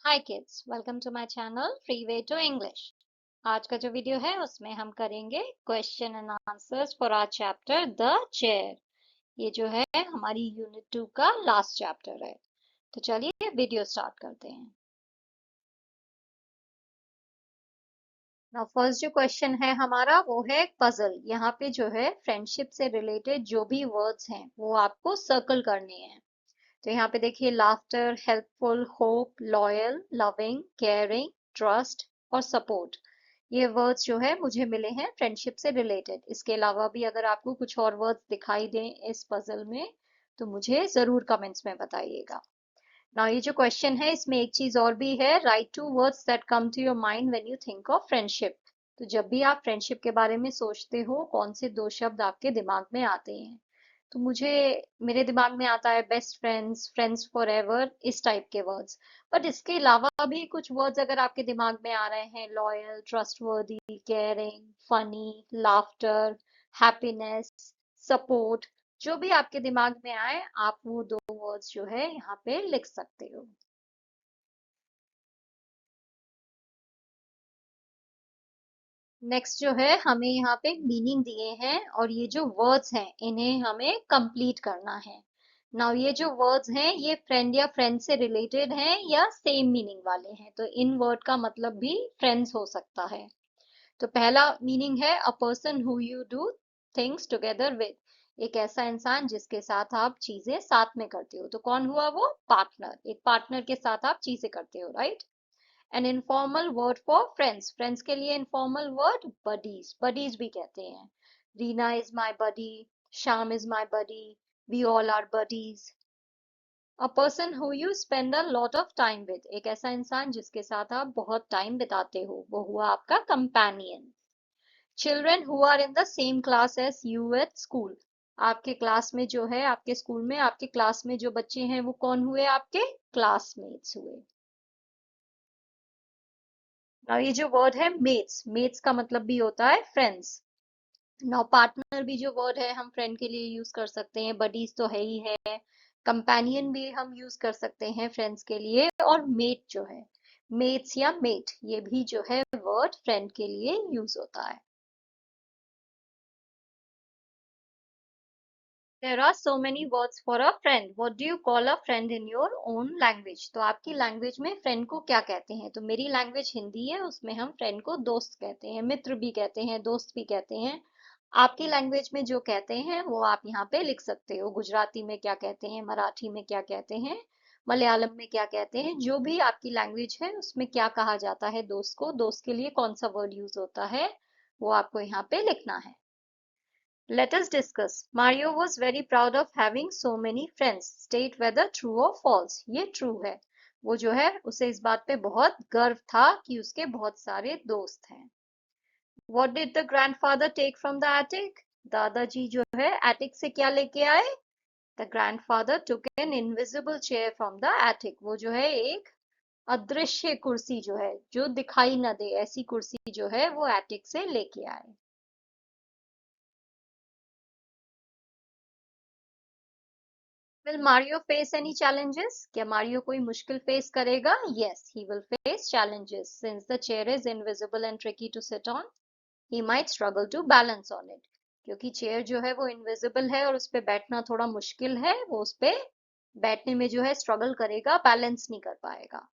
Hi kids, welcome to my channel free way to English. आज का जो video है उसमें हम करेंगे question and answers for our chapter the chair. ये जो है हमारी यूनिट 2 का लास्ट चैप्टर है। तो चलिए वीडियो स्टार्ट करते हैं। नाउ फर्स्ट जो क्वेश्चन है हमारा वो है पजल। यहाँ पे जो है फ्रेंडशिप से रिलेटेड जो भी वर्ड्स हैं वो आपको सर्कल करने हैं। तो यहाँ पे देखिए laughter, helpful, hope, loyal, loving, caring, trust और सपोर्ट। ये वर्ड्स जो है मुझे मिले हैं फ्रेंडशिप से रिलेटेड। इसके अलावा भी अगर आपको कुछ और वर्ड्स दिखाई दें इस पजल में तो मुझे जरूर कमेंट्स में बताइएगा। नाउ ये जो क्वेश्चन है इसमें एक चीज और भी है, write two words that come to your mind when you think of friendship. तो जब भी आप फ्रेंडशिप के बारे में सोचते हो कौन से दो शब्द आपके दिमाग में आते हैं? तो मुझे मेरे दिमाग में आता है best friends, friends for ever, इस टाइप के वर्ड्स। बट इसके अलावा भी कुछ वर्ड्स अगर आपके दिमाग में आ रहे हैं, loyal, trustworthy, caring, funny, laughter, happiness, support, जो भी आपके दिमाग में आए आप वो दो वर्ड्स जो है यहाँ पे लिख सकते हो। नेक्स्ट जो है हमें यहाँ पे मीनिंग दिए हैं और ये जो वर्ड्स हैं इन्हें हमें कंप्लीट करना है। नाउ ये जो वर्ड्स हैं ये फ्रेंड या फ्रेंड से रिलेटेड हैं या सेम मीनिंग वाले हैं, तो इन वर्ड का मतलब भी फ्रेंड्स हो सकता है। तो पहला मीनिंग है अ person who you do things together with. एक ऐसा इंसान जिसके साथ आप चीजें साथ में करते हो। तो कौन हुआ वो? पार्टनर। एक पार्टनर के साथ आप चीजें करते हो, right? An informal word for friends, friends के लिए इनफॉर्मल वर्ड बडीज, बडीज भी कहते हैं। Reena is my buddy, Shyam is my buddy, we all are buddies. A person who you spend a lot of time with, एक ऐसा इंसान जिसके साथ आप बहुत टाइम बिताते हो, वो हुआ आपका companion. Children who are in the same class as you at school, आपके क्लास में जो है, आपके स्कूल में आपके क्लास में जो बच्चे हैं वो कौन हुए? आपके क्लासमेट्स हुए। नाउ ये जो वर्ड है मेट्स, मेट्स का मतलब भी होता है फ्रेंड्स। नाउ पार्टनर भी जो वर्ड है हम फ्रेंड के लिए यूज कर सकते हैं, बडीज तो है ही है। कंपेनियन भी हम यूज कर सकते हैं फ्रेंड्स के लिए, और मेट जो है, मेट्स या मेट, ये भी जो है वर्ड फ्रेंड के लिए यूज होता है। There are so many words for a friend. What do you call a friend in your own language? तो आपकी लैंग्वेज में फ्रेंड को क्या कहते हैं? तो मेरी लैंग्वेज हिंदी है, उसमें हम फ्रेंड को दोस्त कहते हैं, मित्र भी कहते हैं, दोस्त भी कहते हैं। आपकी लैंग्वेज में जो कहते हैं वो आप यहाँ पे लिख सकते हो। गुजराती में क्या कहते हैं, मराठी में क्या कहते हैं, मलयालम में क्या कहते हैं, जो भी आपकी लैंग्वेज है उसमें क्या कहा जाता है दोस्त को, दोस्त के लिए कौन सा वर्ड यूज होता है, वो आपको यहाँ पे लिखना है। Let us discuss. Mario was very proud of having so many friends. State whether true or false. ये true है। वो जो है उसे इस बात पे बहुत गर्व था कि उसके बहुत सारे दोस्त हैं। What did the grandfather take from the attic? दादाजी जो है attic से क्या लेके आए? The grandfather took an invisible chair from the attic. वो जो है एक अदृश्य कुर्सी जो है, जो दिखाई न दे, ऐसी कुर्सी जो है वो attic से लेके आए। Will Mario face any challenges? क्या मारियो कोई मुश्किल फेस करेगा? Yes, he will face challenges. Since the chair is invisible and tricky to sit on, he might struggle to balance on it. क्योंकि चेयर जो है वो इनविजिबल है और उस पे बैठना थोड़ा मुश्किल है, वो उस पे बैठने में जो है स्ट्रगल करेगा, बैलेंस नहीं कर पाएगा।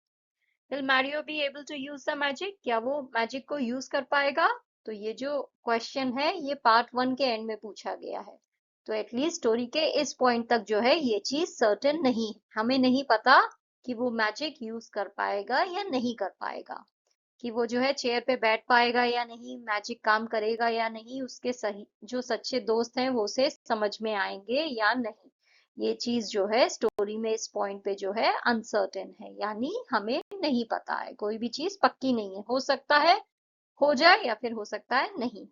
Will Mario be able to use the magic? क्या वो मैजिक को यूज कर पाएगा? तो ये जो क्वेश्चन है ये पार्ट 1 के एंड में पूछा गया है। तो एटलीस्ट स्टोरी के इस पॉइंट तक जो है ये चीज सर्टेन नहीं, हमें नहीं पता कि वो मैजिक यूज कर पाएगा या नहीं कर पाएगा, कि वो जो है चेयर पे बैठ पाएगा या नहीं, मैजिक काम करेगा या नहीं, उसके सही जो सच्चे दोस्त हैं वो उसे समझ में आएंगे या नहीं। ये चीज जो है स्टोरी में इस पॉइंट पे जो है अनसर्टेन है, यानी हमें नहीं पता है, कोई भी चीज पक्की नहीं है, हो सकता है हो जाए या फिर हो सकता है नहीं।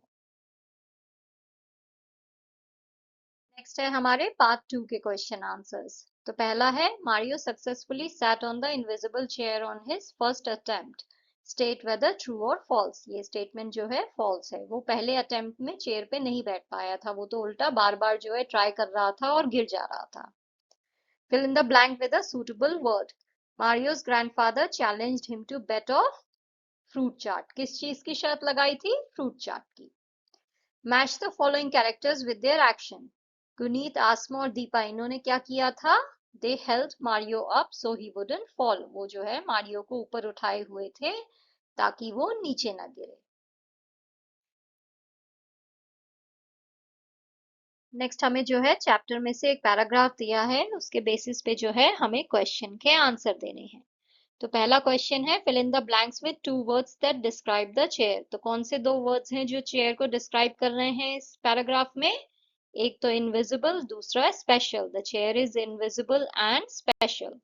नेक्स्ट है हमारे पार्ट 2 के क्वेश्चन आंसर्स। तो पहला है Mario successfully sat on the invisible chair on his first attempt. State whether true और फॉल्स। ये स्टेटमेंट जो है फॉल्स है, वो पहले अटेम्प्ट में चेयर पे नहीं बैठ पाया था, वो तो उल्टा बार बार जो है ट्राई कर रहा था और गिर जा रहा था। Fill in the blank with a suitable word. Mario's grandfather challenged him to bet of fruit chaat. किस चीज की शर्त लगाई थी? फ्रूट चाट की। Match the following characters with their action. Guneet, Aasma और दीपा इन्होंने क्या किया था? They held Mario up so he wouldn't fall. वो जो है मारियो को ऊपर उठाए हुए थे ताकि वो नीचे ना गिरे। नेक्स्ट हमें जो है चैप्टर में से एक पैराग्राफ दिया है, उसके बेसिस पे जो है हमें क्वेश्चन के आंसर देने हैं। तो पहला क्वेश्चन है fill in the blanks with two words that describe the chair. तो कौन से दो वर्ड्स हैं जो चेयर को डिस्क्राइब कर रहे हैं इस पैराग्राफ में? एक तो इनविजिबल, दूसरा special. The chair is invisible and special.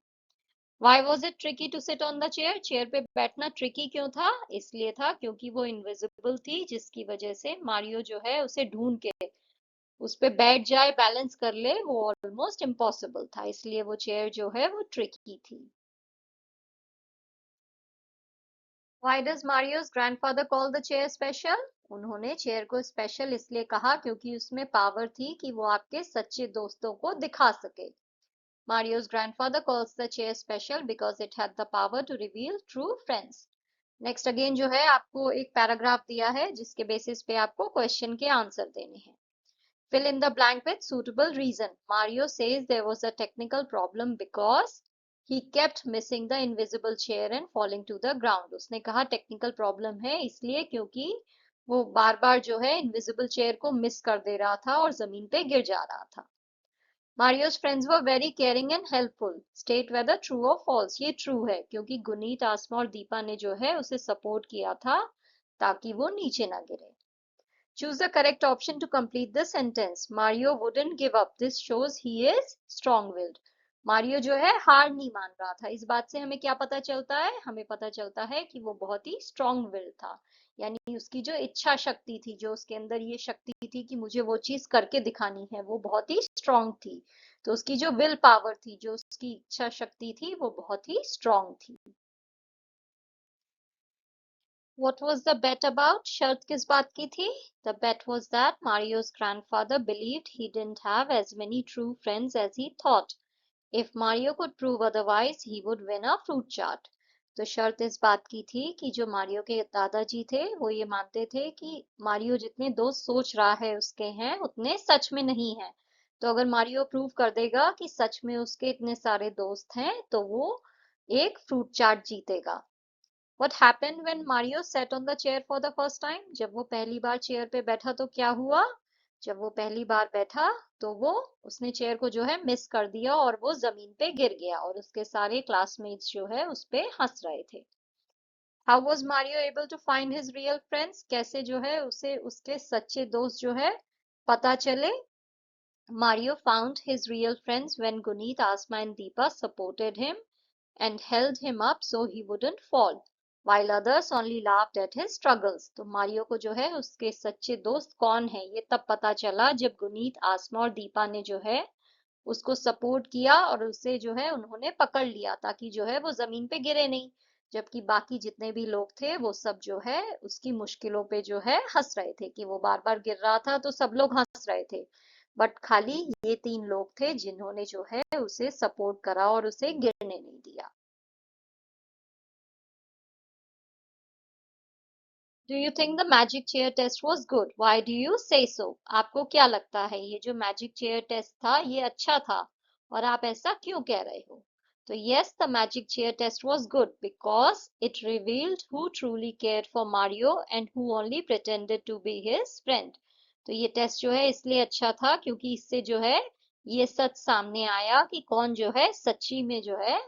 Why was it tricky to sit on the chair? Chair पे बैठना ट्रिकी क्यों था? इसलिए था क्योंकि वो इनविजिबल थी, जिसकी वजह से मारियो जो है उसे ढूंढ के उस पे बैठ जाए, बैलेंस कर ले, वो ऑलमोस्ट इम्पॉसिबल था, इसलिए वो चेयर जो है वो ट्रिकी थी। Why does Mario's grandfather call the chair special? उन्होंने चेयर को स्पेशल इसलिए कहा क्योंकि उसमें पावर थी कि वो आपके सच्चे दोस्तों को दिखा सके। Mario's grandfather calls the chair special because it had the power to reveal true friends. Next again जो है आपको एक पैराग्राफ दिया है जिसके बेसिस पे आपको क्वेश्चन के आंसर देने हैं। Fill in the blank with suitable reason. Mario says there was a technical problem because he kept missing the invisible chair and falling to the ground. उसने कहा टेक्निकल प्रॉब्लम है इसलिए क्योंकि वो बार बार जो है इनविजिबल चेयर को मिस कर दे रहा था और जमीन पे गिर जा रहा था। Mario's friends were very caring and helpful. State whether true or false. ये ट्रू है क्योंकि गुनीत, आसमा और दीपा ने जो है उसे सपोर्ट किया था ताकि वो नीचे ना गिरे। Choose the correct option to complete the sentence. Mario wouldn't give up. This shows he is strong-willed. Mario जो है हार नहीं मान रहा था। इस बात से हमें क्या पता चलता है? हमें पता चलता है कि वो बहुत ही स्ट्रॉन्ग विल था, यानी उसकी जो इच्छा शक्ति थी, जो उसके अंदर ये शक्ति थी कि मुझे वो चीज करके दिखानी है, वो बहुत ही स्ट्रॉन्ग थी। तो उसकी जो विल पावर थी, जो उसकी इच्छा शक्ति थी, वो बहुत ही स्ट्रॉन्ग थी। What was the bet about? शर्त किस बात की थी? The bet was that Mario's grandfather believed he didn't have as many true friends as he thought. If Mario could prove otherwise, he would win a fruit chart. तो शर्त इस बात की थी कि जो मारियो के दादाजी थे वो ये मानते थे कि मारियो जितने दोस्त सोच रहा है उसके हैं उतने सच में नहीं है। तो अगर मारियो प्रूव कर देगा कि सच में उसके इतने सारे दोस्त हैं तो वो एक फ्रूट चाट जीतेगा। What happened when Mario sat on the chair for the first time? जब वो पहली बार चेयर पे बैठा तो क्या हुआ? जब वो पहली बार बैठा तो वो उसने चेयर को जो है मिस कर दिया और वो जमीन पे गिर गया और उसके सारे क्लासमेट्स जो है उस पे हंस रहे थे। How was Mario able to find his real friends? कैसे जो है उसे उसके सच्चे दोस्त जो है पता चले? Mario found his real friends when Guneet, Asma and Deepa supported him and held him up so he wouldn't fall, while others only laughed at his struggles. तो मारियो को जो है उसके सच्चे दोस्त कौन है ये तब पता चला जब गुनीत, आसमा और दीपा ने जो है उसको सपोर्ट किया और उसे जो है उन्होंने पकड़ लिया ताकि जो है वो जमीन पे गिरे नहीं, जबकि बाकी जितने भी लोग थे वो सब जो है उसकी मुश्किलों पे जो है हंस रहे थे कि वो बार बार गिर रहा था तो सब लोग हंस रहे थे, बट खाली ये तीन लोग थे जिन्होंने जो है उसे सपोर्ट करा और उसे गिरने नहीं दिया। Do you think the magic chair test was good? Why do you say so? आपको क्या लगता है ये जो मैजिक चेयर टेस्ट था ये अच्छा था और आप ऐसा क्यों कह रहे हो? तो yes, the magic chair test was good because it revealed who truly cared for Mario and who only pretended to be his friend. तो ये टेस्ट जो है इसलिए अच्छा था क्योंकि इससे जो है ये सच सामने आया कि कौन जो है सच्ची में जो है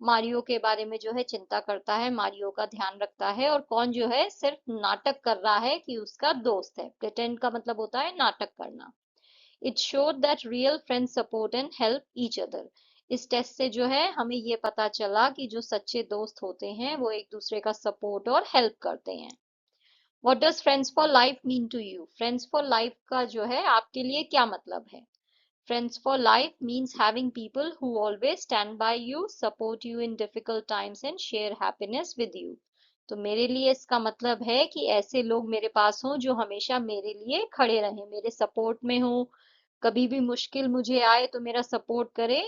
मारियो के बारे में जो है चिंता करता है, मारियो का ध्यान रखता है, और कौन जो है सिर्फ नाटक कर रहा है कि उसका दोस्त है। प्रिटेंड का मतलब होता है नाटक करना। It showed that real friends support and help each other. इस टेस्ट से जो है हमें ये पता चला कि जो सच्चे दोस्त होते हैं वो एक दूसरे का सपोर्ट और हेल्प करते हैं। What does friends for life mean to you? Friends for life का जो है आपके लिए क्या मतलब है? Friends for life means having people who always stand by you, support you in difficult times and share happiness with you. तो मेरे लिए इसका मतलब है कि ऐसे लोग मेरे पास हों जो हमेशा मेरे लिए खड़े रहें, मेरे सपोर्ट में हो, कभी भी मुश्किल मुझे आए तो मेरा सपोर्ट करे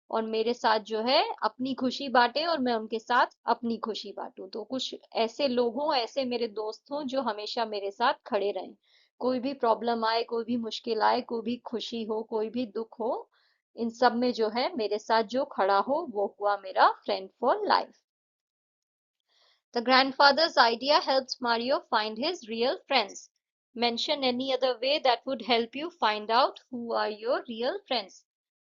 और मेरे साथ जो है अपनी खुशी बांटे और मैं उनके साथ अपनी खुशी बांटूं। तो कुछ ऐसे लोग हों, ऐसे मेरे दोस्त हों जो हमेशा मेरे साथ खड़े रहें। कोई भी प्रॉब्लम आए, कोई भी मुश्किल आए, कोई भी खुशी हो, कोई भी दुख हो, इन सब में जो है मेरे साथ जो खड़ा हो वो हुआ मेरा friend for life. The grandfather's idea helps Mario find his real friends. Mention any other way that would help you find out who are your real friends.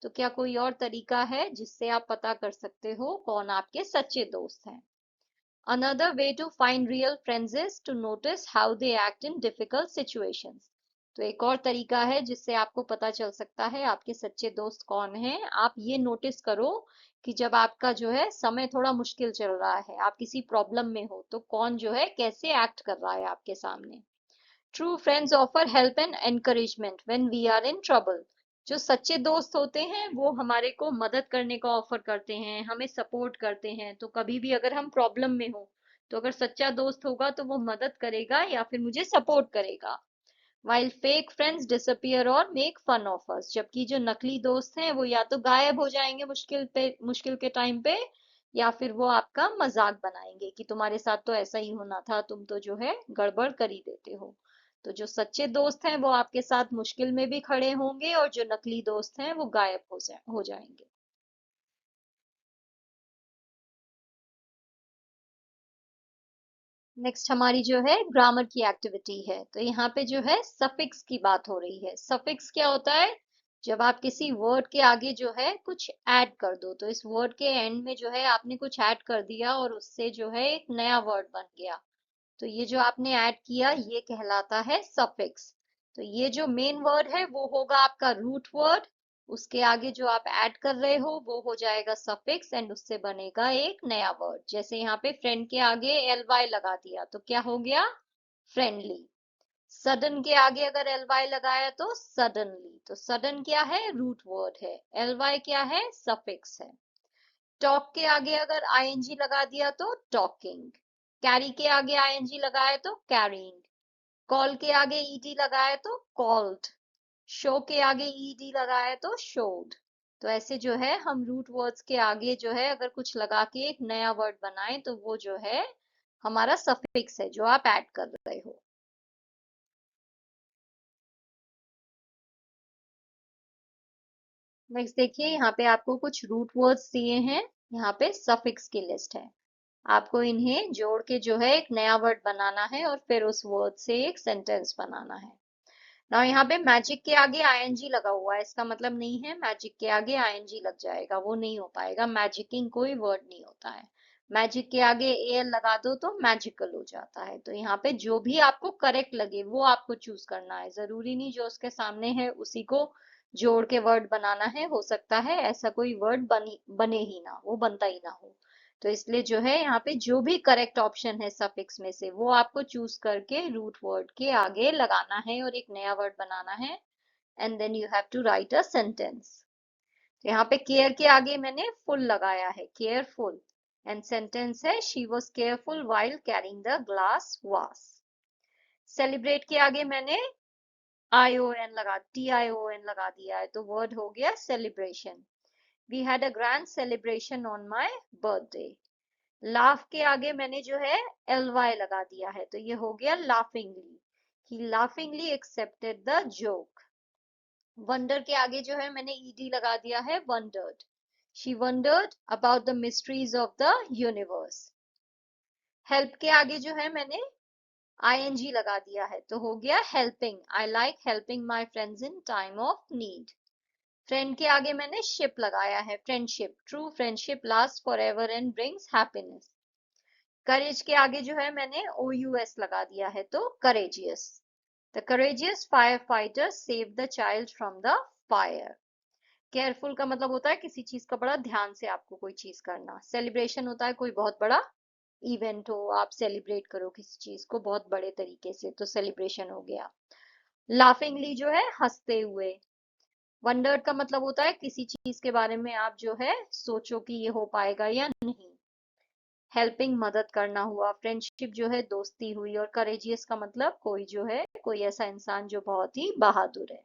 तो क्या कोई और तरीका है जिससे आप पता कर सकते हो कौन आपके सच्चे दोस्त हैं? Another way to find real friends is to notice how they act in difficult situations. तो एक और तरीका है जिससे आपको पता चल सकता है आपके सच्चे दोस्त कौन हैं। आप ये नोटिस करो कि जब आपका जो है समय थोड़ा मुश्किल चल रहा है, आप किसी प्रॉब्लम में हो, तो कौन जो है कैसे एक्ट कर रहा है आपके सामने। True friends offer help and encouragement when we are in trouble. जो सच्चे दोस्त होते हैं वो हमारे को मदद करने का ऑफर करते हैं, हमें सपोर्ट करते हैं। तो कभी भी अगर हम प्रॉब्लम में हो, तो अगर सच्चा दोस्त होगा तो वो मदद करेगा या फिर मुझे सपोर्ट करेगा। while fake friends disappear और make fun of us, जबकि जो नकली दोस्त हैं वो या तो गायब हो जाएंगे मुश्किल के टाइम पे, या फिर वो आपका मजाक बनाएंगे कि तुम्हारे साथ तो ऐसा ही होना था, तुम तो जो है गड़बड़ कर ही देते हो। तो जो सच्चे दोस्त हैं वो आपके साथ मुश्किल में भी खड़े होंगे, और जो नकली दोस्त हैं वो गायब हो जाएंगे। नेक्स्ट हमारी जो है ग्रामर की एक्टिविटी है। तो यहाँ पे जो है सफिक्स की बात हो रही है। सफिक्स क्या होता है? जब आप किसी वर्ड के आगे जो है कुछ ऐड कर दो, तो इस वर्ड के एंड में जो है आपने कुछ ऐड कर दिया और उससे जो है एक नया वर्ड बन गया। तो ये जो आपने ऐड किया ये कहलाता है सफिक्स। तो ये जो मेन वर्ड है वो होगा आपका रूट वर्ड, उसके आगे जो आप ऐड कर रहे हो वो हो जाएगा सफिक्स, एंड उससे बनेगा एक नया वर्ड। जैसे यहाँ पे फ्रेंड के आगे एल वाई लगा दिया तो क्या हो गया? फ्रेंडली। सडन के आगे अगर एल वाई लगाया तो सडनली। तो सडन क्या है? रूट वर्ड है। एल वाई क्या है? सफिक्स है। टॉक के आगे अगर आईएनजी लगा दिया तो टॉकिंग। कैरी के आगे आईएनजी लगाए तो कैरिंग। कॉल के आगे ईडी लगाए तो कॉल्ड। शो के आगे ईडी लगाए तो शोड। तो ऐसे जो है हम रूट वर्ड्स के आगे जो है अगर कुछ लगा के एक नया वर्ड बनाए तो वो जो है हमारा सफिक्स है जो आप ऐड कर रहे हो। नेक्स्ट देखिए, यहाँ पे आपको कुछ रूट वर्ड्स दिए हैं। यहाँ पे सफिक्स की लिस्ट है। आपको इन्हें जोड़ के जो है एक नया वर्ड बनाना है और फिर उस वर्ड से एक सेंटेंस बनाना है। ना यहाँ पे मैजिक के आगे आईएनजी लगा हुआ है, इसका मतलब नहीं है मैजिक के आगे आईएनजी लग जाएगा, वो नहीं हो पाएगा। मैजिकिंग कोई वर्ड नहीं होता है। मैजिक के आगे एल लगा दो तो मैजिकल हो जाता है। तो यहाँ पे जो भी आपको करेक्ट लगे वो आपको चूज करना है। जरूरी नहीं जो उसके सामने है उसी को जोड़ के वर्ड बनाना है। हो सकता है ऐसा कोई वर्ड बने ही ना, वो बनता ही ना हो। तो इसलिए जो है यहाँ पे जो भी करेक्ट ऑप्शन है सफिक्स में से वो आपको चूज करके रूट वर्ड के आगे लगाना है और एक नया वर्ड बनाना है। And then you have to write a sentence. तो यहाँ पे केयर के आगे मैंने फुल लगाया है, केयरफुल। एंड सेंटेंस है she was careful while carrying the glass वास। सेलिब्रेट के आगे मैंने TION लगा दिया है, तो वर्ड हो गया celebration. We had a grand celebration on my birthday. Laugh के आगे मैंने जो है LY लगा दिया है, तो ये हो गया laughingly. He laughingly accepted the joke. Wonder के आगे जो है मैंने ED लगा दिया है, wondered. She wondered about the mysteries of the universe. Help के आगे जो है मैंने ING लगा दिया है, तो हो गया helping. I like helping my friends in time of need. Friend के आगे मैंने शिप लगाया है, friendship. True friendship last for ever and brings happiness. Courage के आगे जो है मैंने OUS लगा दिया है, तो courageous. The courageous fire fighter save the child from the fire. Careful का मतलब होता है किसी चीज का बड़ा ध्यान से आपको कोई चीज करना। सेलिब्रेशन होता है कोई बहुत बड़ा इवेंट हो, आप सेलिब्रेट करो किसी चीज को बहुत बड़े तरीके से, तो सेलिब्रेशन हो गया। लाफिंगली जो है हंसते हुए। वंडर्ड का मतलब होता है किसी चीज के बारे में आप जो है सोचो कि ये हो पाएगा या नहीं। हेल्पिंग मदद करना हुआ। फ्रेंडशिप जो है दोस्ती हुई। और करेजियस का मतलब कोई जो है कोई ऐसा इंसान जो बहुत ही बहादुर है।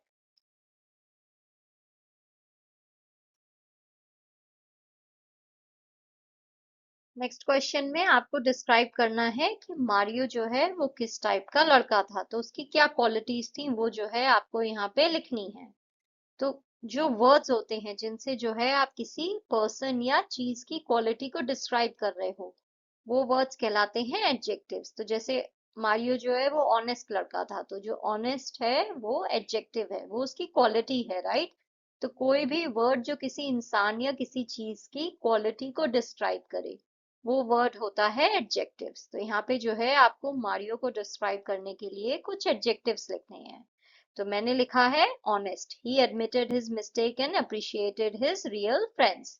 नेक्स्ट क्वेश्चन में आपको डिस्क्राइब करना है कि मारियो जो है वो किस टाइप का लड़का था, तो उसकी क्या क्वालिटीज थी वो जो है आपको यहाँ पे लिखनी है। तो जो वर्ड्स होते हैं जिनसे जो है आप किसी पर्सन या चीज की क्वालिटी को डिस्क्राइब कर रहे हो, वो वर्ड्स कहलाते हैं एडजेक्टिव्स। तो जैसे मारियो जो है वो ऑनेस्ट लड़का था, तो जो ऑनेस्ट है वो एडजेक्टिव है, वो उसकी क्वालिटी है, राइट। तो कोई भी वर्ड जो किसी इंसान या किसी चीज की क्वालिटी को डिस्क्राइब करे, वो वर्ड होता है एडजेक्टिव्स। तो यहाँ पे जो है आपको मारियो को डिस्क्राइब करने के लिए कुछ एडजेक्टिव्स लिखने हैं। तो मैंने लिखा है honest, he admitted his mistake and appreciated his real friends.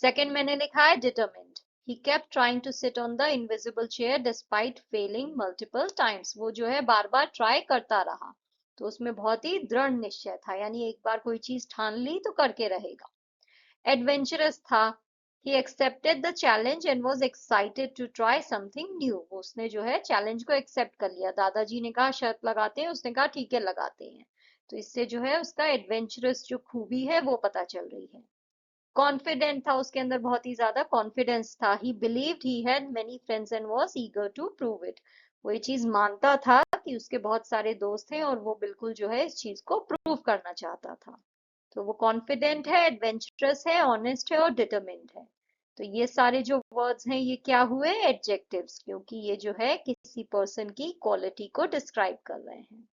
Second मैंने लिखा है determined, he kept trying to sit on the invisible chair despite failing multiple times, वो जो है बार बार ट्राई करता रहा, तो उसमें बहुत ही दृढ़ निश्चय था, यानी एक बार कोई चीज ठान ली तो करके रहेगा। एडवेंचरस था, he accepted the challenge and was excited to try something new, उसने जो है चैलेंज को एक्सेप्ट कर लिया, दादाजी ने कहा शर्त लगाते हैं, उसने कहा ठीक है लगाते हैं। तो इससे जो है उसका एडवेंचरस जो खूबी है वो पता चल रही है। कॉन्फिडेंट था, उसके अंदर बहुत ही ज्यादा कॉन्फिडेंस था, he believed he had many friends and was eager to prove it, वो ये चीज मानता था कि उसके बहुत सारे दोस्त हैं और वो बिल्कुल जो है इस चीज को प्रूव करना चाहता था। तो वो कॉन्फिडेंट है, एडवेंचरस है, ऑनेस्ट है और डिटरमिन्ड है। तो ये सारे जो वर्ड्स हैं ये क्या हुए, एडजेक्टिव्स, क्योंकि ये जो है किसी पर्सन की क्वालिटी को डिस्क्राइब कर रहे हैं।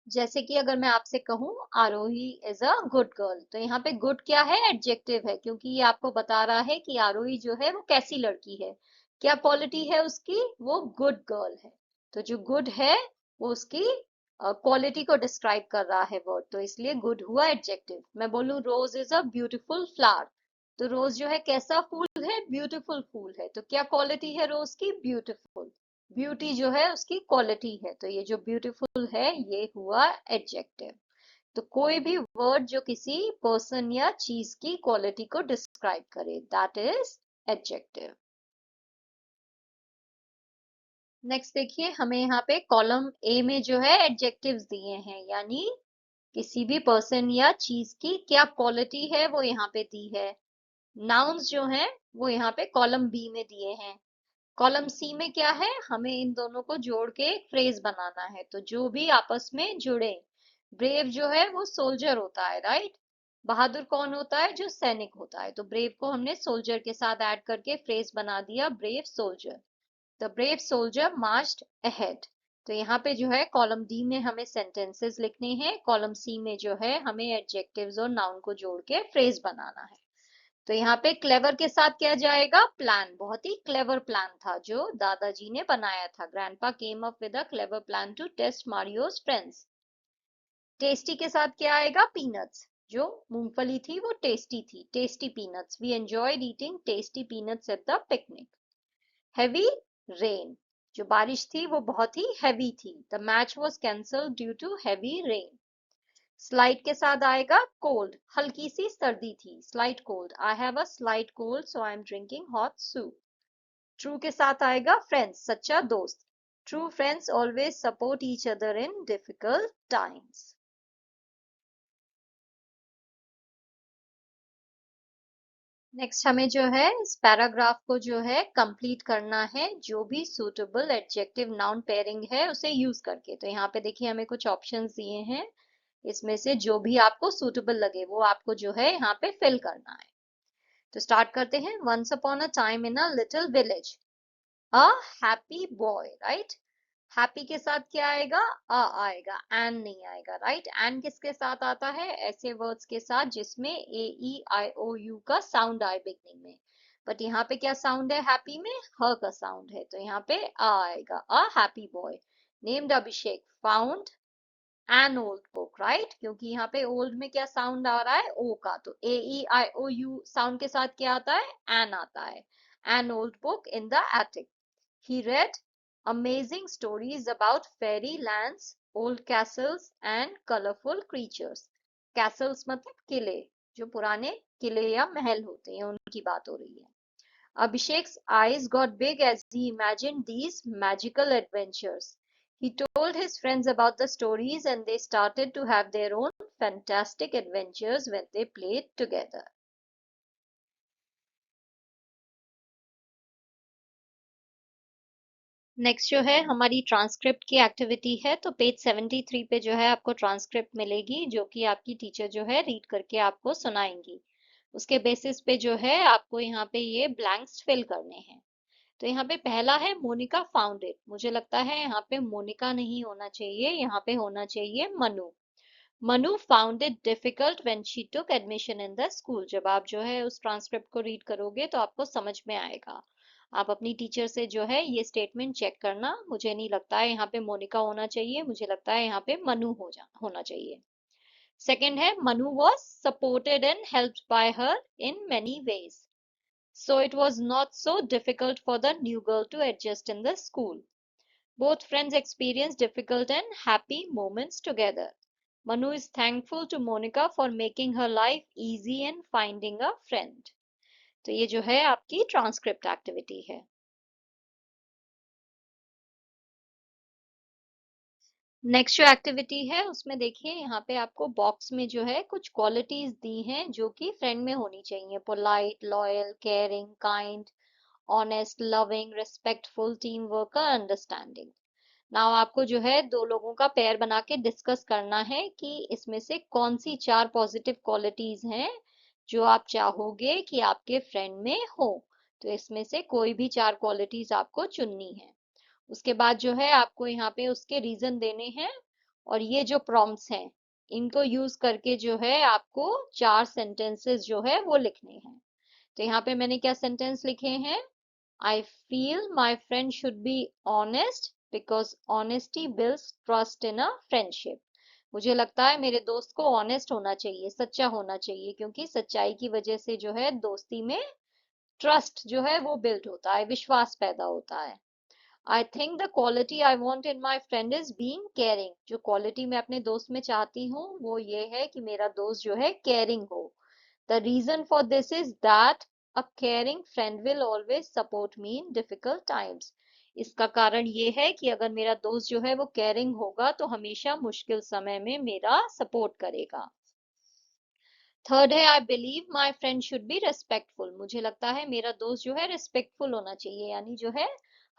जैसे कि अगर मैं आपसे कहूँ आरोही इज अ गुड गर्ल, तो यहाँ पे गुड क्या है, एडजेक्टिव है, क्योंकि ये आपको बता रहा है कि आरोही जो है वो कैसी लड़की है, क्या क्वालिटी है उसकी, वो गुड गर्ल है। तो जो गुड है वो उसकी क्वालिटी को डिस्क्राइब कर रहा है वर्ड, तो इसलिए गुड हुआ एडजेक्टिव। मैं बोलूँ रोज इज अ ब्यूटीफुल फ्लावर, तो रोज जो है कैसा फूल है, ब्यूटीफुल फूल है, तो क्या क्वालिटी है रोज की, ब्यूटीफुल। ब्यूटी जो है उसकी क्वालिटी है, तो ये जो ब्यूटीफुल है ये हुआ एडजेक्टिव। तो कोई भी वर्ड जो किसी पर्सन या चीज की क्वालिटी को डिस्क्राइब करे, दैट इज एडजेक्टिव। नेक्स्ट देखिए, हमें यहाँ पे कॉलम ए में जो है एडजेक्टिव्स दिए हैं, यानी किसी भी पर्सन या चीज की क्या क्वालिटी है वो यहाँ पे दी है। नाउन्स जो हैं वो यहाँ पे कॉलम बी में दिए हैं। कॉलम सी में क्या है, हमें इन दोनों को जोड़ के एक फ्रेज बनाना है, तो जो भी आपस में जुड़े। ब्रेव जो है वो सोल्जर होता है, राइट। बहादुर कौन होता है, जो सैनिक होता है, तो ब्रेव को हमने सोल्जर के साथ ऐड करके फ्रेज बना दिया, brave soldier. The brave soldier marched ahead. तो यहाँ पे जो है कॉलम डी में हमें सेंटेंसेस लिखने हैं, कॉलम सी में जो है हमें एडजेक्टिव्स और नाउन को जोड़ के फ्रेज बनाना है। तो यहाँ पे क्लेवर के साथ क्या जाएगा, प्लान, बहुत ही क्लेवर प्लान था जो दादाजी ने बनाया था। Grandpa came up with a clever plan to test Mario's friends. Tasty के साथ क्या आएगा, पीनट्स, जो मूंगफली थी वो टेस्टी थी, tasty peanuts, we enjoyed eating tasty peanuts at the picnic. Heavy rain, जो बारिश थी वो बहुत ही हैवी थी, the match was cancelled due to heavy rain. Slight के साथ आएगा कोल्ड, हल्की सी सर्दी थी, slight cold, I have a slight cold so I am drinking hot soup. True के साथ आएगा फ्रेंड्स, सच्चा दोस्त, true friends always support each other in difficult times. Next हमें जो है इस पैराग्राफ को जो है कंप्लीट करना है, जो भी सुटेबल एडजेक्टिव नाउन पेयरिंग है उसे यूज करके। तो यहाँ पे देखिए हमें कुछ ऑप्शंस दिए हैं, इसमें से जो भी आपको सुटेबल लगे वो आपको जो है यहाँ पे फिल करना है। तो स्टार्ट करते हैं, once upon a time in a little village, a happy boy, right. Happy के साथ क्या आएगा, अ आएगा, एन नहीं आएगा, राइट। एन किसके साथ आता है, ऐसे वर्ड्स के साथ जिसमें ए ई आई ओ यू का साउंड आए बिगनिंग में, बट यहाँ पे क्या साउंड है हैप्पी में, ह का साउंड है, तो यहाँ पे अ आएगा, अ happy boy. Named Abhishek, found an old book, right, क्योंकि यहाँ पे ओल्ड में क्या साउंड आ रहा है, ओ का, तो ए ई आई ओ यू साउंड के साथ क्या आता है, एन आता है। An old book in the attic. He read amazing stories about fairy lands, old castles and colorful creatures. Castles मतलब किले, जो पुराने किले या महल होते हैं उनकी बात हो रही है। Abhishek's eyes got big as he imagined these magical adventures. He told his friends about the stories and they started to have their own fantastic adventures when they played together. Next जो है हमारी transcript की activity है, तो page 73 पे जो है आपको ट्रांसक्रिप्ट मिलेगी जो कि आपकी टीचर जो है रीड करके आपको सुनाएंगी। उसके बेसिस पे जो है आपको यहाँ पे ये ब्लैंक्स फिल करने हैं। तो यहाँ पे पहला है मोनिका फाउंड इट। मुझे लगता है यहाँ पे मोनिका नहीं होना चाहिए, यहाँ पे होना चाहिए Manu. Manu found it difficult when she took admission in the school. जब आप जो है उस ट्रांसक्रिप्ट को रीड करोगे तो आपको समझ में आएगा। आप अपनी टीचर से जो है ये स्टेटमेंट चेक करना। मुझे नहीं लगता है यहाँ पे मोनिका होना चाहिए, मुझे लगता है यहाँ पे मनु होना चाहिए। सेकंड है Manu was supported and helped by her in many ways, so it was not so difficult for the new girl to adjust in the school. Both friends experienced difficult and happy moments together. Manu is thankful to Monica for making her life easy and finding a friend. तो ये जो है आपकी transcript activity है। Next जो activity है उसमें देखिए यहाँ पे आपको बॉक्स में जो है कुछ क्वालिटीज दी हैं जो कि फ्रेंड में होनी चाहिए। Polite, loyal, caring, kind, honest, loving, respectful, team work, understanding. Now आपको जो है दो लोगों का पेयर बना के डिस्कस करना है कि इसमें से कौन सी चार पॉजिटिव क्वालिटीज हैं जो आप चाहोगे कि आपके फ्रेंड में हो। तो इसमें से कोई भी चार क्वालिटीज आपको चुननी है। उसके बाद जो है आपको यहाँ पे उसके रीजन देने हैं और ये जो प्रॉम्प्ट्स हैं इनको यूज करके जो है आपको चार सेंटेंसेस जो है वो लिखने हैं। तो यहाँ पे मैंने क्या सेंटेंस लिखे हैं? I feel my friend should be honest because honesty builds trust in a friendship. मुझे लगता है मेरे दोस्त को ऑनेस्ट होना चाहिए, सच्चा होना चाहिए, क्योंकि सच्चाई की वजह से जो है दोस्ती में ट्रस्ट जो है वो बिल्ड होता है, विश्वास पैदा होता है। I think the quality I want in my friend is being caring. जो क्वालिटी मैं अपने दोस्त में चाहती हूँ वो ये है कि मेरा दोस्त जो है केयरिंग हो। The reason for this is that a caring friend will always support me in difficult times. इसका कारण ये है कि अगर मेरा दोस्त जो है वो केयरिंग होगा तो हमेशा मुश्किल समय में मेरा सपोर्ट करेगा। थर्ड है I believe my friend should be respectful. मुझे लगता है मेरा दोस्त जो है रेस्पेक्टफुल होना चाहिए, यानी जो है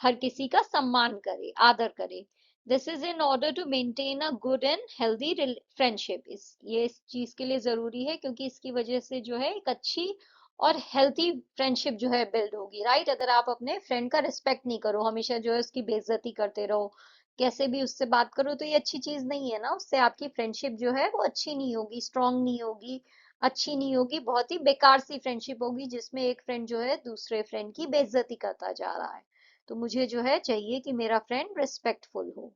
हर किसी का सम्मान करे, आदर करे। This is in order to maintain a good and healthy friendship. इस चीज के लिए जरूरी है क्योंकि इसकी वजह से जो है एक अच्छी और हेल्थी फ्रेंडशिप जो है बिल्ड होगी, राइट। अगर आप अपने फ्रेंड का रिस्पेक्ट नहीं करो, हमेशा जो है उसकी बेइज्जती करते रहो, कैसे भी उससे बात करो, तो ये अच्छी चीज नहीं है ना। उससे आपकी फ्रेंडशिप जो है वो अच्छी नहीं होगी, स्ट्रांग नहीं होगी, अच्छी नहीं होगी, बहुत ही बेकार सी फ्रेंडशिप होगी जिसमें एक फ्रेंड जो है दूसरे फ्रेंड की बेइज्जती करता जा रहा है। तो मुझे जो है चाहिए कि मेरा फ्रेंड रिस्पेक्टफुल हो।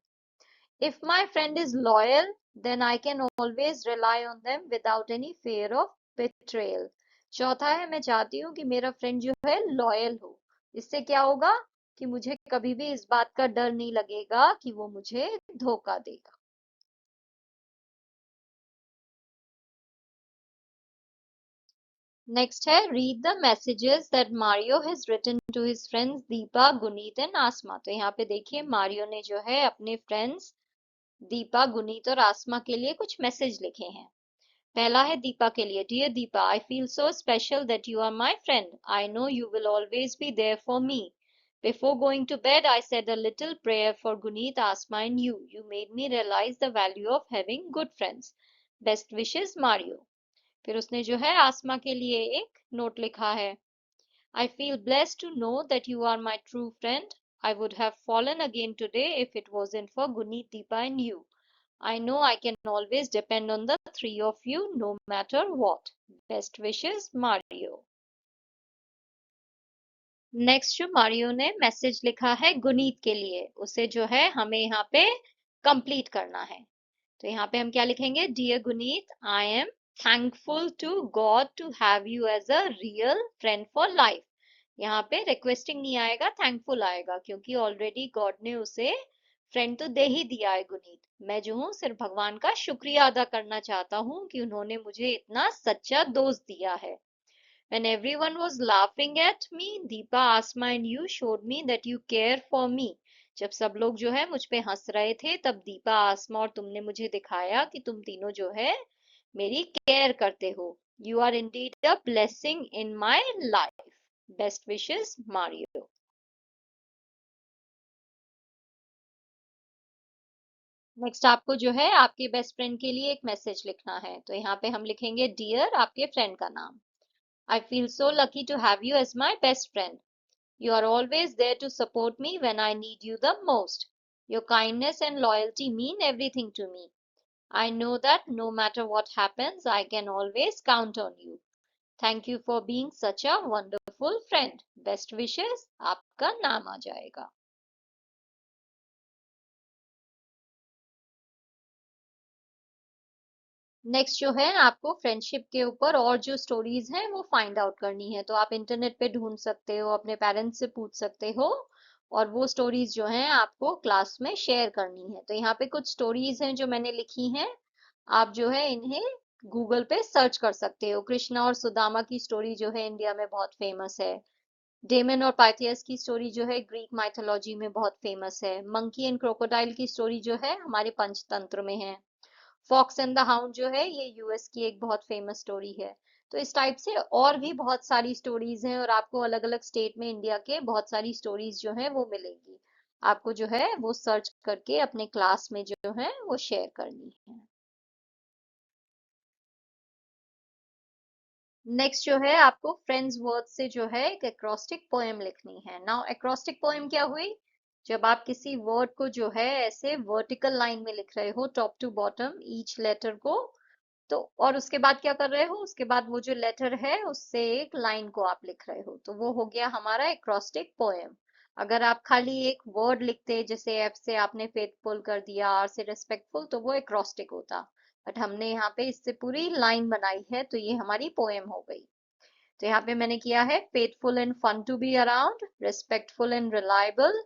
If my friend is loyal then I can always rely on them without any fear of betrayal. चौथा है मैं चाहती हूँ कि मेरा फ्रेंड जो है लॉयल हो। इससे क्या होगा कि मुझे कभी भी इस बात का डर नहीं लगेगा कि वो मुझे धोखा देगा। नेक्स्ट है read the messages that Mario has written to his friends Deepa, Guneet and Aasma. तो यहाँ पे देखिए मारियो ने जो है अपने फ्रेंड्स दीपा, गुनीत और आसमा के लिए कुछ मैसेज लिखे हैं। पहला है दीपा के लिए। Dear Deepa, I feel so special that you are my friend. I know you will always be there for me. Before going to bed, I said a little prayer for Guneet, Asma, and you. You made me realize the value of having good friends. Best wishes, Mario. फिर उसने जो है आसमा के लिए एक note लिखा है। I feel blessed to know that you are my true friend. I would have fallen again today if it wasn't for Guneet, Deepa and you. I know I can always depend on the three of you no matter what. Best wishes, Mario. Next जो Mario ने message लिखा है गुनीत के लिए, उसे जो है हमें यहाँ पे कंप्लीट करना है। तो यहाँ पे हम क्या लिखेंगे? Dear Guneet, I am thankful to God to have you as a real friend for life. यहाँ पे रिक्वेस्टिंग नहीं आएगा, थैंकफुल आएगा, क्योंकि ऑलरेडी गॉड ने उसे फ्रेंड तो दे ही दिया है गुनीत। मैं जो हूँ सिर्फ भगवान का शुक्रिया अदा करना चाहता हूँ कि उन्होंने मुझे इतना सच्चा दोस्त दिया है। When everyone was laughing at me, Deepa, Asma, and you showed me that you care for me. जब सब लोग जो है मुझ पे हंस रहे थे, तब दीपा, आसमा और तुमने मुझे दिखाया कि तुम तीनों जो है मेरी केयर करते हो। You are indeed a blessing in my life. Best wishes, Mario. Next आपको जो है आपके बेस्ट फ्रेंड के लिए एक मैसेज लिखना है, तो यहाँ पे हम लिखेंगे डियर आपके फ्रेंड का नाम। I feel so lucky to have you as my best friend. You are always there to support me when I need you the most. Your kindness and loyalty mean everything to me. I know that no matter what happens, I can always count on you. Thank you for being such a wonderful friend. Best wishes, आपका नाम आ जाएगा। Next जो है आपको friendship के ऊपर और जो स्टोरीज हैं वो फाइंड आउट करनी है, तो आप इंटरनेट पे ढूंढ सकते हो, अपने पेरेंट्स से पूछ सकते हो, और वो स्टोरीज जो हैं आपको क्लास में शेयर करनी है। तो यहाँ पे कुछ स्टोरीज हैं जो मैंने लिखी हैं, आप जो है इन्हें गूगल पे सर्च कर सकते हो। कृष्णा और सुदामा की स्टोरी जो है इंडिया में बहुत फेमस है। डेमन और पाइथियस की स्टोरी जो है ग्रीक माइथोलॉजी में बहुत फेमस है। मंकी एंड क्रोकोडाइल की स्टोरी जो है हमारे पंचतंत्र में है। फॉक्स एंड द हाउंड जो है ये यूएस की एक बहुत फेमस स्टोरी है। तो इस टाइप से और भी बहुत सारी स्टोरीज हैं, और आपको अलग अलग स्टेट में इंडिया के बहुत सारी स्टोरीज जो हैं वो मिलेंगी। आपको जो है वो सर्च करके अपने क्लास में जो है वो शेयर करनी है। नेक्स्ट जो है आपको फ्रेंड्स वर्ड से जो है एक एक्रोस्टिक पोएम लिखनी है। नाउ एक्रोस्टिक पोएम क्या हुई? जब आप किसी वर्ड को जो है ऐसे वर्टिकल लाइन में लिख रहे हो, top to bottom each letter को, तो और उसके बाद क्या कर रहे हो, उसके बाद वो जो लेटर है उससे एक लाइन को आप लिख रहे हो, तो वो हो गया हमारा एक्रोस्टिक पोएम। अगर आप खाली एक वर्ड लिखते, जैसे एफ से आपने फेथफुल कर दिया, आर से रिस्पेक्टफुल, तो वो एक्रोस्टिक होता। बट हमने यहाँ पे इससे पूरी लाइन बनाई है, तो ये हमारी पोएम हो गई। तो यहाँ पे मैंने किया है faithful and fun to be around, respectful and reliable,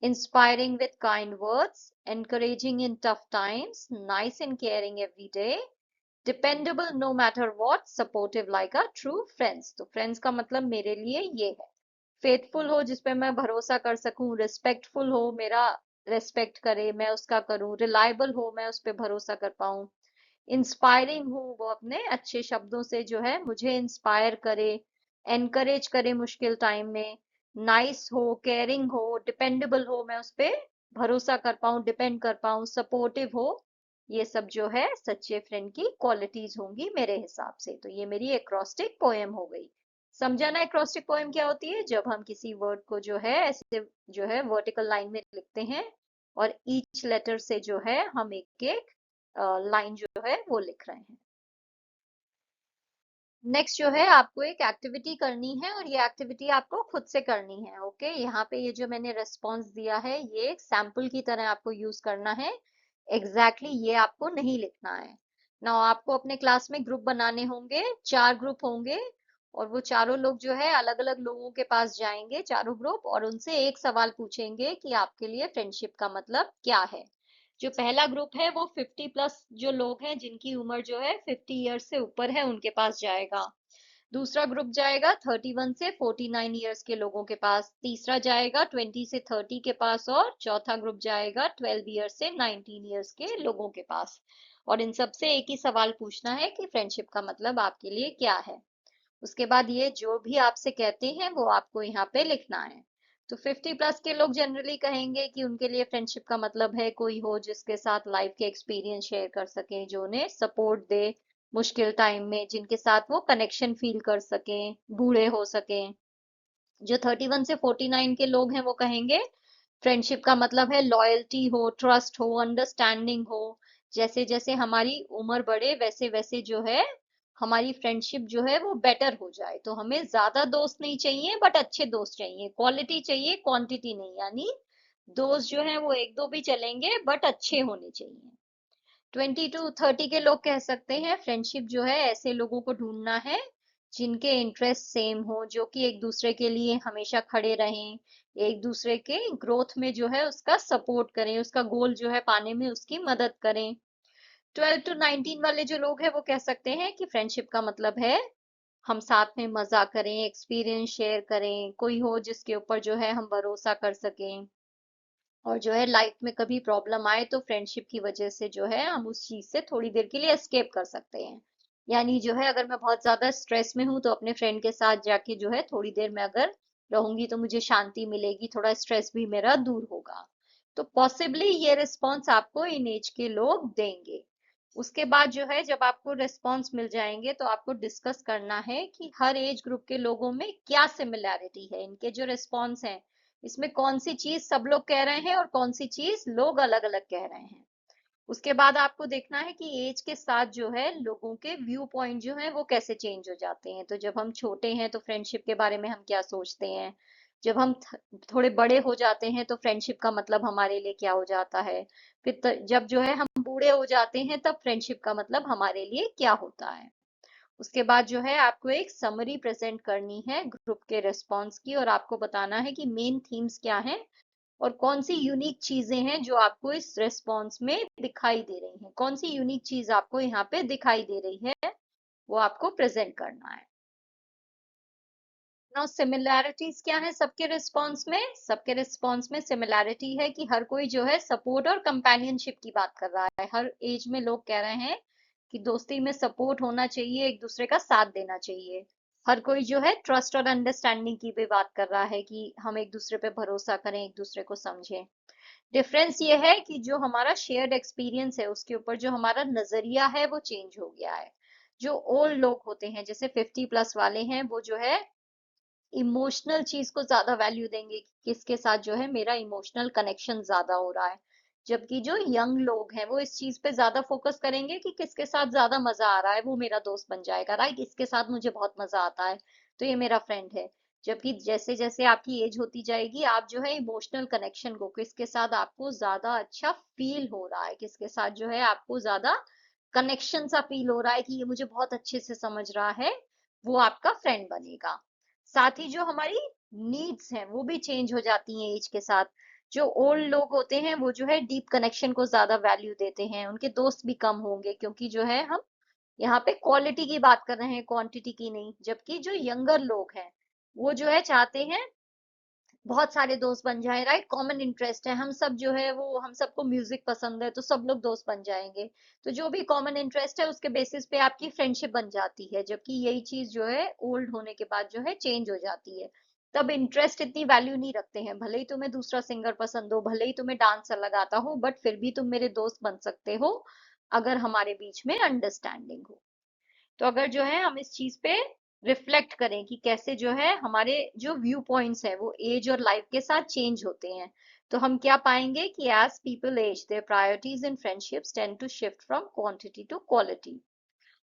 inspiring with kind words, encouraging in tough times, nice and caring every day, dependable no matter what, supportive like a true friends. तो friends का मतलब मेरे लिए ये है, faithful हो जिसपे मैं भरोसा कर सकूं, रिस्पेक्टफुल हो मेरा रेस्पेक्ट करे मैं उसका करूं, रिलायबल हो मैं उस पर भरोसा कर पाऊं, इंस्पायरिंग हो वो अपने अच्छे शब्दों से जो है मुझे इंस्पायर करे, एनकरेज करे मुश्किल टाइम में, नाइस हो, केयरिंग हो, डिपेंडेबल हो मैं उस पे भरोसा कर पाऊं, डिपेंड कर पाऊं, सपोर्टिव हो। ये सब जो है सच्चे फ्रेंड की क्वालिटीज होंगी मेरे हिसाब से। तो ये मेरी एक्रोस्टिक पोएम हो गई। समझा ना एक्रोस्टिक पोएम क्या होती है? जब हम किसी वर्ड को जो है ऐसे जो है वर्टिकल लाइन में लिखते हैं, और ईच लेटर से जो है हम एक एक लाइन जो है वो लिख रहे हैं। नेक्स्ट जो है आपको एक एक्टिविटी करनी है, और ये एक्टिविटी आपको खुद से करनी है। ओके, यहाँ पे ये जो मैंने रेस्पॉन्स दिया है ये एक सैंपल की तरह आपको यूज करना है। ये आपको नहीं लिखना है ना। आपको अपने क्लास में ग्रुप बनाने होंगे, 4 ग्रुप होंगे, और वो चारों लोग जो है अलग अलग लोगों के पास जाएंगे, चारों ग्रुप, और उनसे एक सवाल पूछेंगे कि आपके लिए फ्रेंडशिप का मतलब क्या है। जो पहला ग्रुप है वो 50+ जो लोग हैं जिनकी उम्र जो है 50 ईयर्स से ऊपर है उनके पास जाएगा। दूसरा ग्रुप जाएगा 31 से 49 ईयर्स के लोगों के पास। तीसरा जाएगा 20 से 30 के पास, और चौथा ग्रुप जाएगा 12 ईयर्स से 19 ईयर्स के लोगों के पास। और इन सबसे एक ही सवाल पूछना है कि फ्रेंडशिप का मतलब आपके लिए क्या है। उसके बाद ये जो भी आपसे कहते हैं वो आपको यहाँ पे लिखना है। तो 50+ के लोग जनरली कहेंगे कि उनके लिए फ्रेंडशिप का मतलब है कोई हो जिसके साथ लाइफ के एक्सपीरियंस शेयर कर सके, जो उन्हें सपोर्ट दे मुश्किल टाइम में, जिनके साथ वो कनेक्शन फील कर सकें, बूढ़े हो सकें। जो 31 से 49 के लोग हैं वो कहेंगे फ्रेंडशिप का मतलब है लॉयल्टी हो, ट्रस्ट हो, अंडरस्टैंडिंग हो। जैसे जैसे हमारी उम्र बढ़े वैसे वैसे जो है हमारी फ्रेंडशिप जो है वो बेटर हो जाए। तो हमें ज्यादा दोस्त नहीं चाहिए, बट अच्छे दोस्त चाहिए, क्वालिटी चाहिए, क्वांटिटी नहीं। यानी दोस्त जो है वो एक दो भी चलेंगे, बट अच्छे होने चाहिए। 20 to 30 के लोग कह सकते हैं फ्रेंडशिप जो है ऐसे लोगों को ढूंढना है जिनके इंटरेस्ट सेम हो, जो कि एक दूसरे के लिए हमेशा खड़े रहें, एक दूसरे के ग्रोथ में जो है उसका सपोर्ट करें, उसका गोल जो है पाने में उसकी मदद करें। 12 to 19 वाले जो लोग हैं वो कह सकते हैं कि फ्रेंडशिप का मतलब है हम साथ में मजा करें, एक्सपीरियंस शेयर करें, कोई हो जिसके ऊपर जो है हम भरोसा कर सकें। और जो है लाइफ में कभी प्रॉब्लम आए तो फ्रेंडशिप की वजह से जो है हम उस चीज से थोड़ी देर के लिए एस्केप कर सकते हैं। यानी जो है अगर मैं बहुत ज्यादा स्ट्रेस में हूँ तो अपने फ्रेंड के साथ जाके जो है थोड़ी देर में अगर रहूंगी तो मुझे शांति मिलेगी, थोड़ा स्ट्रेस भी मेरा दूर होगा। तो पॉसिबली ये रिस्पॉन्स आपको इन एज के लोग देंगे। उसके बाद जो है जब आपको रिस्पॉन्स मिल जाएंगे तो आपको डिस्कस करना है कि हर एज ग्रुप के लोगों में क्या सिमिलैरिटी है, इनके जो रिस्पॉन्स हैं इसमें कौन सी चीज सब लोग कह रहे हैं और कौन सी चीज लोग अलग अलग कह रहे हैं। उसके बाद आपको देखना है कि एज के साथ जो है लोगों के व्यू पॉइंट जो है वो कैसे चेंज हो जाते हैं। तो जब हम छोटे हैं तो फ्रेंडशिप के बारे में हम क्या सोचते हैं, जब हम थोड़े बड़े हो जाते हैं तो फ्रेंडशिप का मतलब हमारे लिए क्या हो जाता है, फिर जब जो है हम बूढ़े हो जाते हैं तब फ्रेंडशिप का मतलब हमारे लिए क्या होता है। उसके बाद जो है आपको एक समरी प्रेजेंट करनी है ग्रुप के रिस्पॉन्स की, और आपको बताना है कि मेन थीम्स क्या हैं और कौन सी यूनिक चीजें हैं जो आपको इस रिस्पॉन्स में दिखाई दे रही हैं, कौन सी यूनिक चीज आपको यहाँ पे दिखाई दे रही है वो आपको प्रेजेंट करना है। नाउ सिमिलैरिटीज क्या है सबके रिस्पॉन्स में, सबके रिस्पॉन्स में सिमिलैरिटी है कि हर कोई जो है सपोर्ट और कंपेनियनशिप की बात कर रहा है। हर एज में लोग कह रहे हैं कि दोस्ती में सपोर्ट होना चाहिए, एक दूसरे का साथ देना चाहिए। हर कोई जो है ट्रस्ट और अंडरस्टैंडिंग की भी बात कर रहा है कि हम एक दूसरे पे भरोसा करें, एक दूसरे को समझें। डिफरेंस ये है कि जो हमारा शेयर्ड एक्सपीरियंस है उसके ऊपर जो हमारा नजरिया है वो चेंज हो गया है। जो ओल्ड लोग होते हैं जैसे 50+ वाले हैं वो जो है इमोशनल चीज को ज्यादा वैल्यू देंगे कि किसके साथ जो है मेरा इमोशनल कनेक्शन ज्यादा हो रहा है। जबकि जो यंग लोग हैं वो इस चीज पे ज्यादा फोकस करेंगे कि किसके साथ ज्यादा मजा आ रहा है, वो मेरा दोस्त बन जाएगा, राइट, इसके साथ मुझे बहुत मजा आता है तो ये मेरा फ्रेंड है। जबकि जैसे जैसे आपकी एज होती जाएगी आप जो है इमोशनल कनेक्शन को, किसके साथ आपको ज्यादा अच्छा फील हो रहा है, किसके साथ जो है आपको ज्यादा कनेक्शन सा फील हो रहा है कि ये मुझे बहुत अच्छे से समझ रहा है, वो आपका फ्रेंड बनेगा। साथ ही जो हमारी नीड्स हैं वो भी चेंज हो जाती हैं एज के साथ। जो ओल्ड लोग होते हैं वो जो है डीप कनेक्शन को ज्यादा वैल्यू देते हैं, उनके दोस्त भी कम होंगे क्योंकि जो है हम यहाँ पे क्वालिटी की बात कर रहे हैं, क्वांटिटी की नहीं। जबकि जो यंगर लोग हैं वो जो है चाहते हैं बहुत सारे दोस्त बन जाए, राइट, कॉमन इंटरेस्ट है, हम सब जो है वो हम सबको म्यूजिक पसंद है तो सब लोग दोस्त बन जाएंगे। तो जो भी कॉमन इंटरेस्ट है उसके बेसिस पे आपकी फ्रेंडशिप बन जाती है। जबकि यही चीज जो है ओल्ड होने के बाद जो है चेंज हो जाती है। तब इंटरेस्ट इतनी वैल्यू नहीं रखते हैं, भले ही तुम्हें दूसरा सिंगर पसंद हो, भले ही तुम्हें डांस अलग आता हो, बट फिर भी तुम मेरे दोस्त बन सकते हो अगर हमारे बीच में अंडरस्टैंडिंग हो। तो अगर जो है हम इस चीज पे रिफ्लेक्ट करें कि कैसे जो है हमारे जो व्यू पॉइंट्स है वो एज और लाइफ के साथ चेंज होते हैं, तो हम क्या पाएंगे कि as people age their priorities in friendships tend to shift from quantity to quality.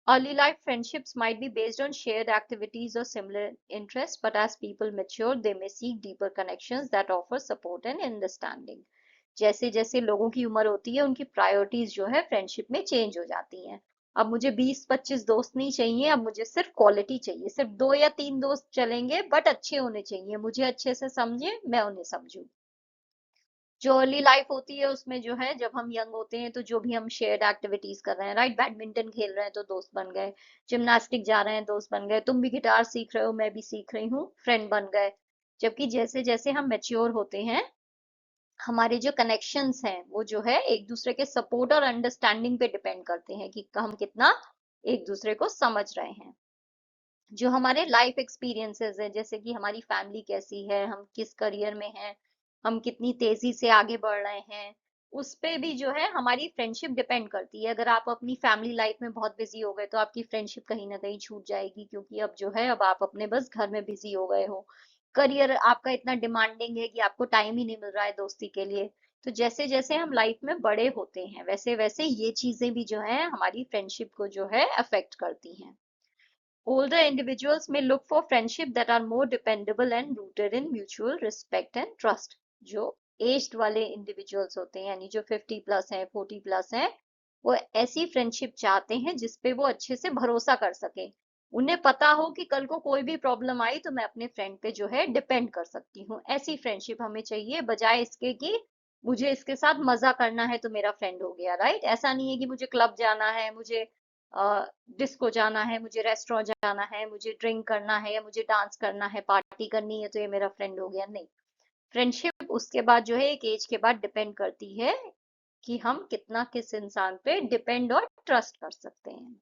Early life friendships might be based on shared activities or similar interests, but as people mature, they may seek deeper connections that offer support and understanding. जैसे जैसे लोगों की उम्र होती है उनकी priorities जो है फ्रेंडशिप में चेंज हो जाती हैं। अब मुझे 20-25 दोस्त नहीं चाहिए, अब मुझे सिर्फ क्वालिटी चाहिए, सिर्फ 2 या 3 दोस्त चलेंगे बट अच्छे होने चाहिए, मुझे अच्छे से समझे, मैं उन्हें समझूं। जो अर्ली लाइफ होती है उसमें जो है जब हम यंग होते हैं तो जो भी हम शेयर्ड एक्टिविटीज कर रहे हैं, राइट, बैडमिंटन खेल रहे हैं तो दोस्त बन गए, जिमनास्टिक जा रहे हैं दोस्त बन गए, तुम भी गिटार सीख रहे हो मैं भी सीख रही हूँ, फ्रेंड बन गए। जबकि जैसे जैसे हम मैच्योर होते हैं हमारे जो कनेक्शंस हैं वो जो है एक दूसरे के सपोर्ट और अंडरस्टैंडिंग पे डिपेंड करते हैं कि हम कितना एक दूसरे को समझ रहे हैं। जो हमारे लाइफ एक्सपीरियंसेस है जैसे कि हमारी फैमिली कैसी है, हम किस करियर में हैं, हम कितनी तेजी से आगे बढ़ रहे हैं, उस पे भी जो है हमारी फ्रेंडशिप डिपेंड करती है। अगर आप अपनी फैमिली लाइफ में बहुत बिजी हो गए तो आपकी फ्रेंडशिप कहीं ना कहीं छूट जाएगी क्योंकि अब जो है अब आप अपने बस घर में बिजी हो गए हो, करियर आपका इतना डिमांडिंग है कि आपको टाइम ही नहीं मिल रहा है दोस्ती के लिए। तो जैसे जैसे हम लाइफ में बड़े होते हैं वैसे वैसे ये चीजें भी जो है हमारी फ्रेंडशिप को जो है अफेक्ट करती हैं। Older individuals may look for friendship that are more dependable and rooted in mutual respect and trust. जो एज्ड वाले इंडिविजुअल्स होते हैं यानी जो 50+ हैं, 40+ हैं, वो ऐसी फ्रेंडशिप चाहते हैं जिसपे वो अच्छे से भरोसा कर सके। उन्हें पता हो कि कल को कोई भी प्रॉब्लम आई तो मैं अपने फ्रेंड पे जो है डिपेंड कर सकती हूँ। ऐसी फ्रेंडशिप हमें चाहिए, बजाय इसके कि मुझे इसके साथ मजा करना है तो मेरा फ्रेंड हो गया, राइट। ऐसा नहीं है कि मुझे क्लब जाना है, मुझे डिस्को जाना है, मुझे रेस्टोरेंट जाना है, मुझे ड्रिंक करना है या मुझे डांस करना है, पार्टी करनी है तो ये मेरा फ्रेंड हो गया, नहीं। फ्रेंडशिप उसके बाद जो है एक एज के बाद डिपेंड करती है कि हम कितना किस इंसान पे डिपेंड और ट्रस्ट कर सकते हैं।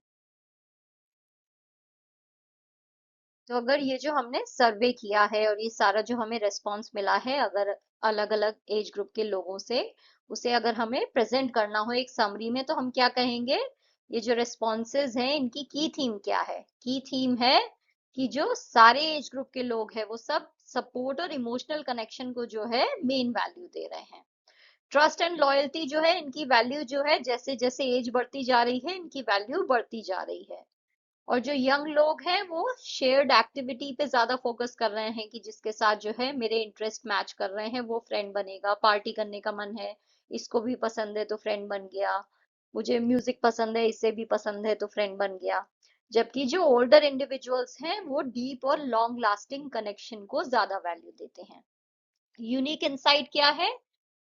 तो अगर ये जो हमने सर्वे किया है और ये सारा जो हमें रेस्पॉन्स मिला है, अगर अलग अलग एज ग्रुप के लोगों से, उसे अगर हमें प्रेजेंट करना हो एक समरी में, तो हम क्या कहेंगे? ये जो रेस्पॉन्सेज हैं इनकी की थीम क्या है? की थीम है कि जो सारे एज ग्रुप के लोग हैं वो सब सपोर्ट और इमोशनल कनेक्शन को जो है मेन वैल्यू दे रहे हैं। ट्रस्ट एंड लॉयल्टी जो है इनकी वैल्यू जो है जैसे जैसे एज बढ़ती जा रही है इनकी वैल्यू बढ़ती जा रही है। और जो यंग लोग हैं वो शेयर्ड एक्टिविटी पे ज्यादा फोकस कर रहे हैं कि जिसके साथ जो है मेरे इंटरेस्ट मैच कर रहे हैं वो फ्रेंड बनेगा। पार्टी करने का मन है, इसको भी पसंद है तो फ्रेंड बन गया। मुझे म्यूजिक पसंद है, इससे भी पसंद है तो फ्रेंड बन गया। जबकि जो ओल्डर इंडिविजुअल्स हैं वो डीप और लॉन्ग लास्टिंग कनेक्शन को ज्यादा वैल्यू देते हैं। यूनिक इंसाइट क्या है?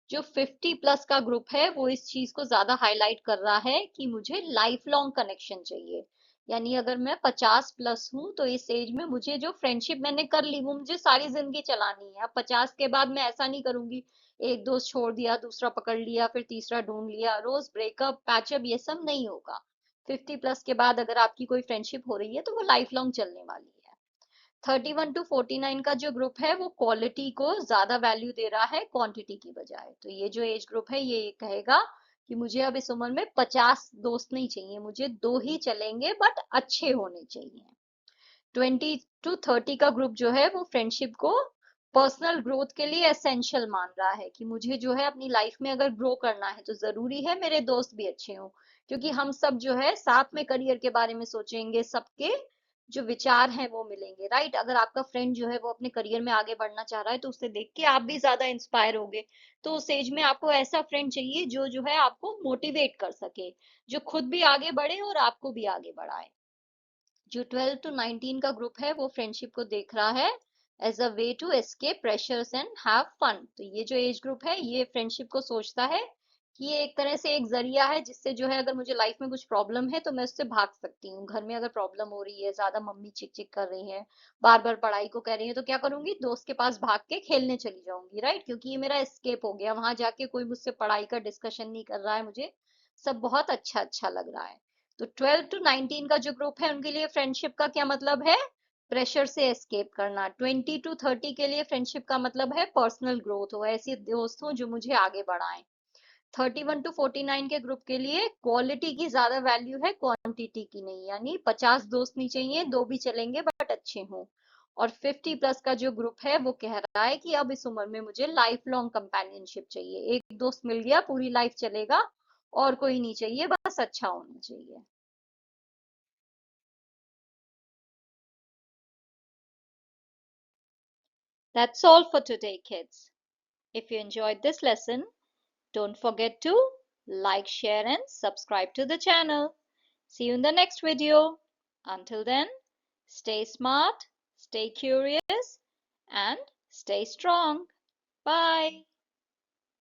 जो 50 प्लस का ग्रुप है वो इस चीज को ज्यादा हाईलाइट कर रहा है कि मुझे लाइफ लॉन्ग कनेक्शन चाहिए। यानी अगर मैं 50 प्लस हूँ तो इस एज में मुझे जो फ्रेंडशिप मैंने कर ली वो मुझे सारी जिंदगी चलानी है। अब 50 के बाद मैं ऐसा नहीं करूंगी, एक दोस्त छोड़ दिया, दूसरा पकड़ लिया, फिर तीसरा ढूंढ लिया, रोज ब्रेकअप पैचअप, ये सब नहीं होगा। 50 प्लस के बाद अगर आपकी कोई फ्रेंडशिप हो रही है तो वो लाइफ लॉन्ग चलने वाली है। 31 to 49 का जो ग्रुप है वो क्वालिटी को ज्यादा वैल्यू दे रहा है क्वांटिटी की बजाय। तो ये जो एज ग्रुप है ये कहेगा कि मुझे अब इस उम्र में 50 दोस्त नहीं चाहिए, मुझे दो ही चलेंगे बट अच्छे होने चाहिए। 20 to 30 का ग्रुप जो है वो फ्रेंडशिप को पर्सनल ग्रोथ के लिए एसेंशियल मान रहा है कि मुझे जो है अपनी लाइफ में अगर ग्रो करना है तो जरूरी है मेरे दोस्त भी अच्छे हों। क्योंकि हम सब जो है साथ में करियर के बारे में सोचेंगे, सबके जो विचार हैं वो मिलेंगे, राइट? अगर आपका फ्रेंड जो है वो अपने करियर में आगे बढ़ना चाह रहा है तो उसे देख के आप भी ज्यादा इंस्पायर होगे। तो उस एज में आपको ऐसा फ्रेंड चाहिए जो है आपको मोटिवेट कर सके, जो खुद भी आगे बढ़े और आपको भी आगे बढ़ाए। जो 12 to 19 का ग्रुप है वो फ्रेंडशिप को देख रहा है as a way to escape pressures and have fun. तो ये जो एज ग्रुप है ये फ्रेंडशिप को सोचता है कि ये एक तरह से एक जरिया है जिससे जो है अगर मुझे लाइफ में कुछ प्रॉब्लम है तो मैं उससे भाग सकती हूँ। घर में अगर प्रॉब्लम हो रही है, ज्यादा मम्मी चिक चिक कर रही है, बार बार पढ़ाई को कह रही है, तो क्या करूंगी? दोस्त के पास भाग के खेलने चली जाऊंगी, राइट? क्योंकि ये मेरा एस्केप हो गया, वहां जाके कोई मुझसे पढ़ाई का डिस्कशन नहीं कर रहा है, मुझे सब बहुत अच्छा अच्छा लग रहा है। तो 12 to 19 का जो ग्रुप है उनके लिए फ्रेंडशिप का क्या मतलब है? प्रेशर से एस्केप करना। 20 to 30 के लिए फ्रेंडशिप का मतलब है पर्सनल ग्रोथ हो, ऐसे दोस्त हो जो मुझे आगे बढ़ाएं। 31 to 49 के ग्रुप के लिए क्वालिटी की ज्यादा वैल्यू है क्वांटिटी की नहीं, यानी 50 दोस्त नहीं चाहिए, दो भी चलेंगे बट अच्छे हों। और 50 प्लस का जो ग्रुप है वो कह रहा है कि अब इस उम्र में मुझे लाइफ लॉन्ग कंपेनियनशिप चाहिए, एक दोस्त मिल गया पूरी लाइफ चलेगा, और कोई नहीं चाहिए, बस अच्छा होना चाहिए। That's all for today, kids. If you enjoyed this lesson, don't forget to like, share, and subscribe to the channel. See you in the next video. Until then, stay smart, stay curious, and stay strong. Bye.